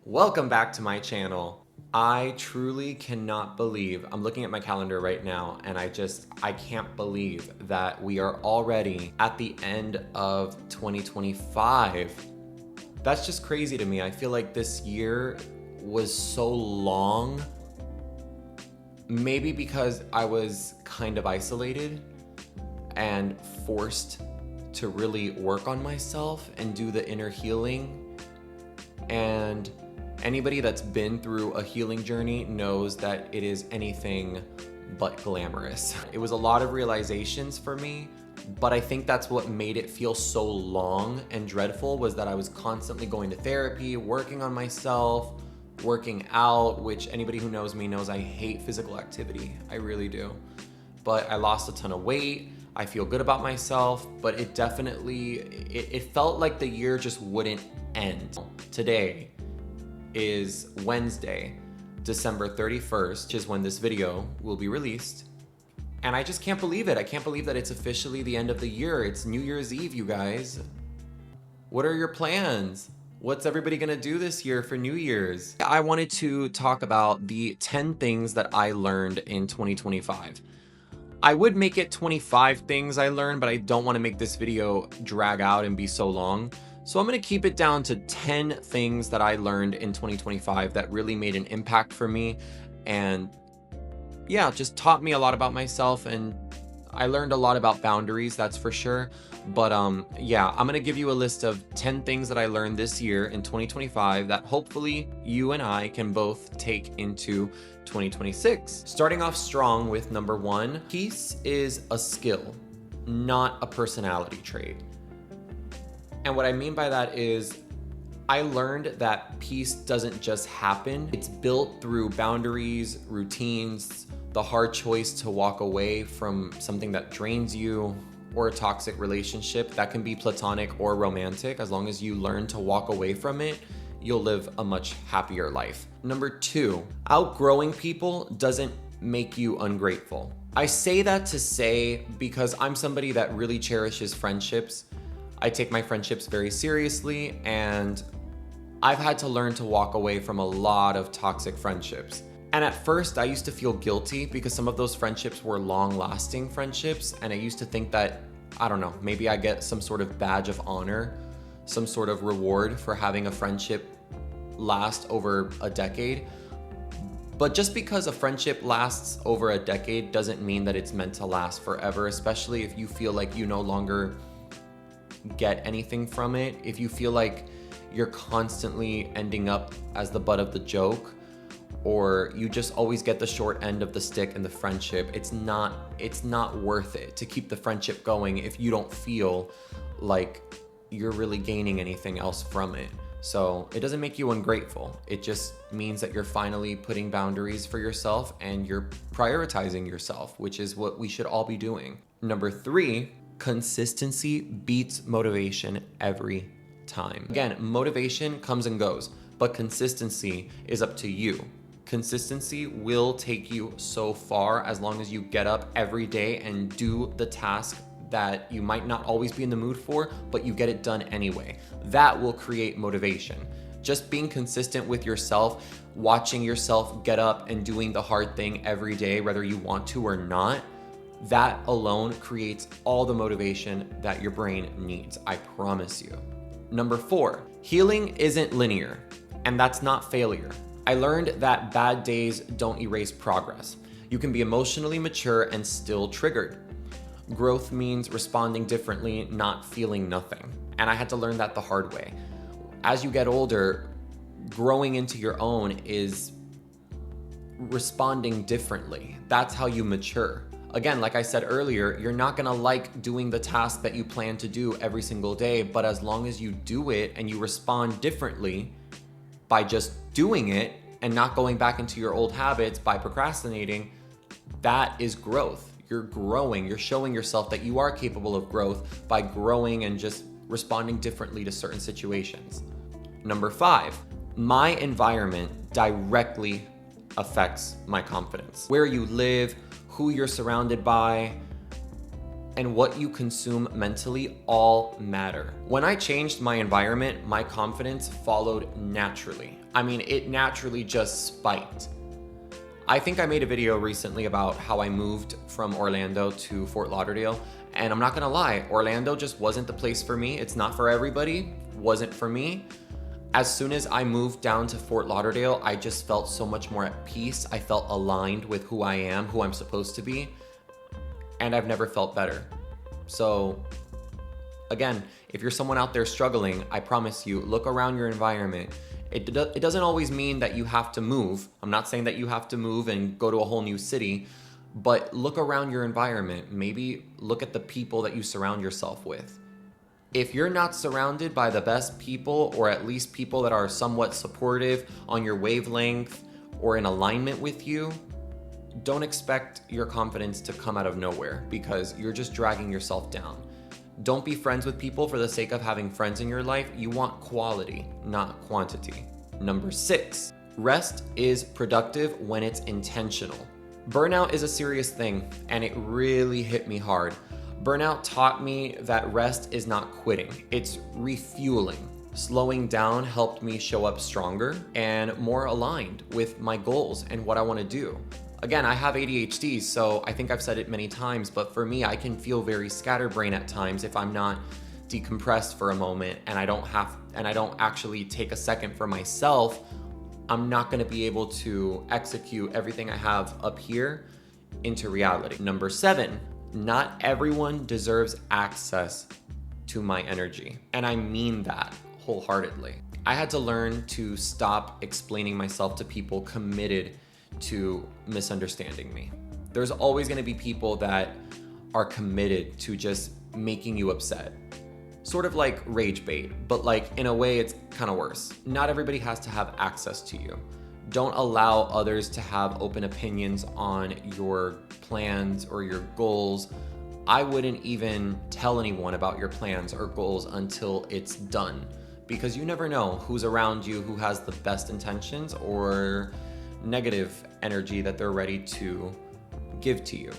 Welcome back to my channel. I truly cannot believe, I'm looking at my calendar right now and I can't believe that we are already at the end of 2025. That's just crazy to me. I feel like this year was so long, maybe because I was kind of isolated and forced to really work on myself and do the inner healing. And anybody that's been through a healing journey knows that it is anything but glamorous. It was a lot of realizations for me, but I think that's what made it feel so long and dreadful, was that I was constantly going to therapy, working on myself, working out, which anybody who knows me knows I hate physical activity. I really do. But I lost a ton of weight. I feel good about myself, but it felt like the year just wouldn't end. Today is Wednesday, December 31st, which is when this video will be released. And I just can't believe it. I can't believe that it's officially the end of the year. It's New Year's Eve, you guys. What are your plans? What's everybody gonna do this year for New Year's? I wanted to talk about the 10 things that I learned in 2025. I would make it 25 things I learned, but I don't want to make this video drag out and be so long. So I'm going to keep it down to 10 things that I learned in 2025 that really made an impact for me. And yeah, just taught me a lot about myself, and I learned a lot about boundaries, that's for sure. But yeah, I'm going to give you a list of 10 things that I learned this year in 2025 that hopefully you and I can both take into 2026. Starting off strong with number 1, peace is a skill, not a personality trait. And what I mean by that is I learned that peace doesn't just happen. It's built through boundaries, routines, the hard choice to walk away from something that drains you, or a toxic relationship that can be platonic or romantic. As long as you learn to walk away from it, you'll live a much happier life. Number 2, outgrowing people doesn't make you ungrateful. I say that to say because I'm somebody that really cherishes friendships. I take my friendships very seriously, and I've had to learn to walk away from a lot of toxic friendships. And at first, I used to feel guilty because some of those friendships were long-lasting friendships, and I used to think that, I don't know, maybe I get some sort of badge of honor, some sort of reward for having a friendship last over a decade. But just because a friendship lasts over a decade doesn't mean that it's meant to last forever, especially if you feel like you no longer get anything from it, if you feel like you're constantly ending up as the butt of the joke, or you just always get the short end of the stick in the friendship. It's not worth it to keep the friendship going if you don't feel like you're really gaining anything else from it. So it doesn't make you ungrateful. It just means that you're finally putting boundaries for yourself and you're prioritizing yourself, which is what we should all be doing. Number 3, consistency beats motivation every time. Again, motivation comes and goes, but consistency is up to you. Consistency will take you so far as long as you get up every day and do the task that you might not always be in the mood for, but you get it done anyway. That will create motivation. Just being consistent with yourself, watching yourself get up and doing the hard thing every day, whether you want to or not, that alone creates all the motivation that your brain needs, I promise you. Number 4, healing isn't linear, and that's not failure. I learned that bad days don't erase progress. You can be emotionally mature and still triggered. Growth means responding differently, not feeling nothing. And I had to learn that the hard way. As you get older, growing into your own is responding differently. That's how you mature. Again, like I said earlier, you're not gonna like doing the task that you plan to do every single day, but as long as you do it and you respond differently by just doing it and not going back into your old habits by procrastinating, that is growth. You're growing, you're showing yourself that you are capable of growth by growing and just responding differently to certain situations. Number 5, my environment directly affects my confidence. Where you live, who you're surrounded by, and what you consume mentally all matter. When I changed my environment, my confidence followed naturally. I mean, it naturally just spiked. I think I made a video recently about how I moved from Orlando to Fort Lauderdale, and I'm not gonna lie, Orlando just wasn't the place for me. It's not for everybody, wasn't for me. As soon as I moved down to Fort Lauderdale, I just felt so much more at peace. I felt aligned with who I am, who I'm supposed to be, and I've never felt better. So again, if you're someone out there struggling, I promise you, look around your environment. It doesn't always mean that you have to move. I'm not saying that you have to move and go to a whole new city, but look around your environment. Maybe look at the people that you surround yourself with. If you're not surrounded by the best people, or at least people that are somewhat supportive on your wavelength or in alignment with you, don't expect your confidence to come out of nowhere, because you're just dragging yourself down. Don't be friends with people for the sake of having friends in your life. You want quality, not quantity. Number 6, rest is productive when it's intentional. Burnout is a serious thing, and it really hit me hard. Burnout taught me that rest is not quitting, it's refueling. Slowing down helped me show up stronger and more aligned with my goals and what I want to do. Again, I have ADHD, so I think I've said it many times, but for me, I can feel very scatterbrained at times if I'm not decompressed for a moment and I don't actually take a second for myself. I'm not going to be able to execute everything I have up here into reality. Number 7, not everyone deserves access to my energy. And I mean that wholeheartedly. I had to learn to stop explaining myself to people committed to misunderstanding me. There's always going to be people that are committed to just making you upset. Sort of like rage bait, but like in a way it's kind of worse. Not everybody has to have access to you. Don't allow others to have open opinions on your plans or your goals. I wouldn't even tell anyone about your plans or goals until it's done, because you never know who's around you who has the best intentions or negative energy that they're ready to give to you.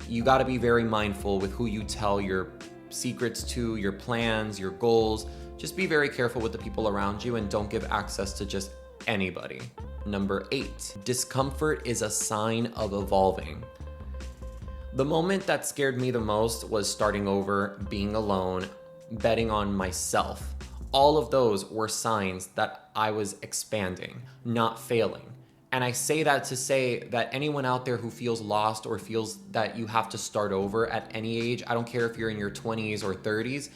You got to be very mindful with who you tell your secrets to, your plans, your goals. Just be very careful with the people around you and don't give access to just anybody. Number 8, discomfort is a sign of evolving. The moment that scared me the most was starting over, being alone, betting on myself. All of those were signs that I was expanding, not failing. And I say that to say that anyone out there who feels lost or feels that you have to start over at any age, I don't care if you're in your 20s or 30s,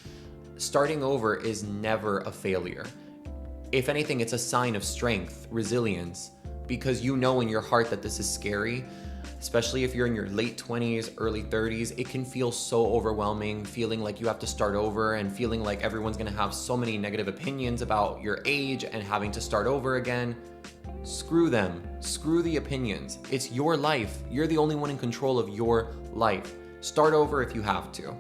starting over is never a failure. If anything, it's a sign of strength, resilience, because you know in your heart that this is scary, especially if you're in your late 20s, early 30s. It can feel so overwhelming, feeling like you have to start over and feeling like everyone's gonna have so many negative opinions about your age and having to start over again. Screw them. Screw the opinions. It's your life. You're the only one in control of your life. Start over if you have to.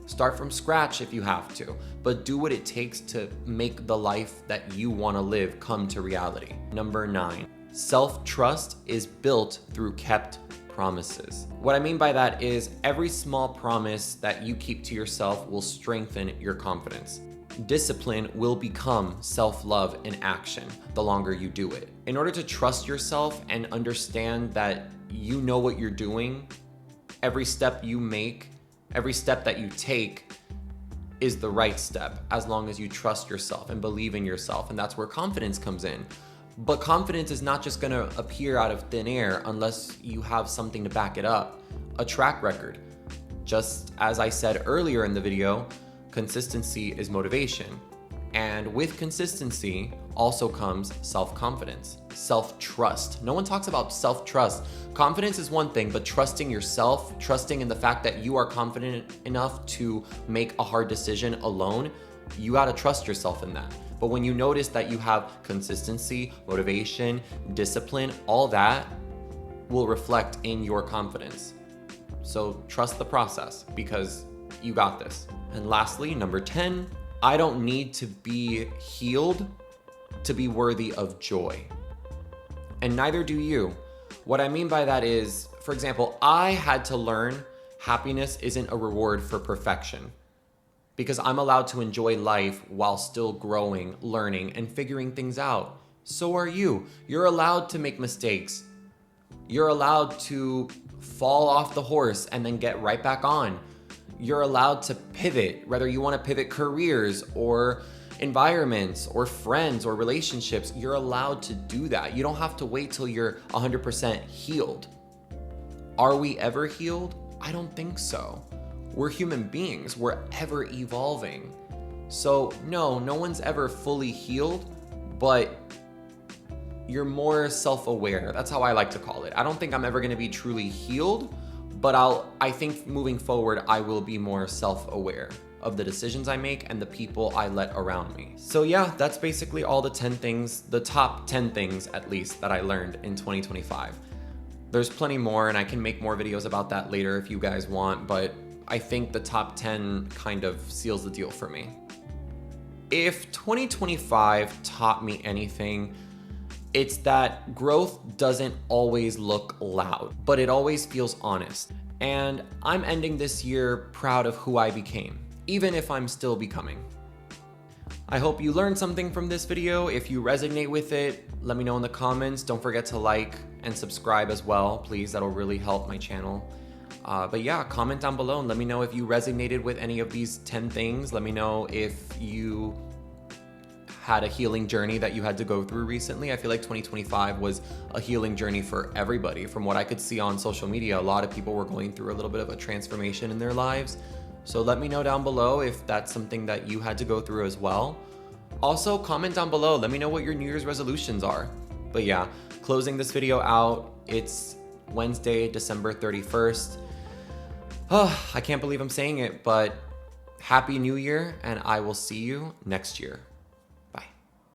Start from scratch if you have to, but do what it takes to make the life that you want to live come to reality. Number 9, self-trust is built through kept promises. What I mean by that is every small promise that you keep to yourself will strengthen your confidence. Discipline will become self-love in action the longer you do it. In order to trust yourself and understand that you know what you're doing, every step you make, every step that you take is the right step, as long as you trust yourself and believe in yourself. And that's where confidence comes in. But confidence is not just gonna appear out of thin air unless you have something to back it up, a track record. Just as I said earlier in the video, consistency is motivation. And with consistency also comes self-confidence, self-trust. No one talks about self-trust. Confidence is one thing, but trusting yourself, trusting in the fact that you are confident enough to make a hard decision alone, you gotta trust yourself in that. But when you notice that you have consistency, motivation, discipline, all that will reflect in your confidence. So trust the process, because you got this. And lastly, number 10, I don't need to be healed to be worthy of joy. And neither do you. What I mean by that is, for example, I had to learn Happiness isn't a reward for perfection, because I'm allowed to enjoy life while still growing, learning, and figuring things out. So are you. You're allowed to make mistakes. You're allowed to fall off the horse and then get right back on. You're allowed to pivot, whether you want to pivot careers or environments or friends or relationships. You're allowed to do that. You don't have to wait till you're 100% healed. Are we ever healed? I don't think so. We're human beings. We're ever evolving. So no one's ever fully healed, but you're more self-aware. That's how I like to call it. I don't think I'm ever going to be truly healed, but I think moving forward, I will be more self-aware of the decisions I make and the people I let around me. So yeah, that's basically all the 10 things, the top 10 things at least, that I learned in 2025. There's plenty more, and I can make more videos about that later if you guys want, but I think the top 10 kind of seals the deal for me. If 2025 taught me anything, it's that growth doesn't always look loud, but it always feels honest. And I'm ending this year proud of who I became, even if I'm still becoming. I hope you learned something from this video. If you resonate with it, let me know in the comments. Don't forget to like and subscribe as well, please. That'll really help my channel. But yeah, comment down below and let me know if you resonated with any of these 10 things. Let me know if you had a healing journey that you had to go through recently. I feel like 2025 was a healing journey for everybody. From what I could see on social media, a lot of people were going through a little bit of a transformation in their lives. So let me know down below if that's something that you had to go through as well. Also, comment down below. Let me know what your New Year's resolutions are. But yeah, closing this video out, it's Wednesday, December 31st. I can't believe I'm saying it, but Happy New Year, and I will see you next year.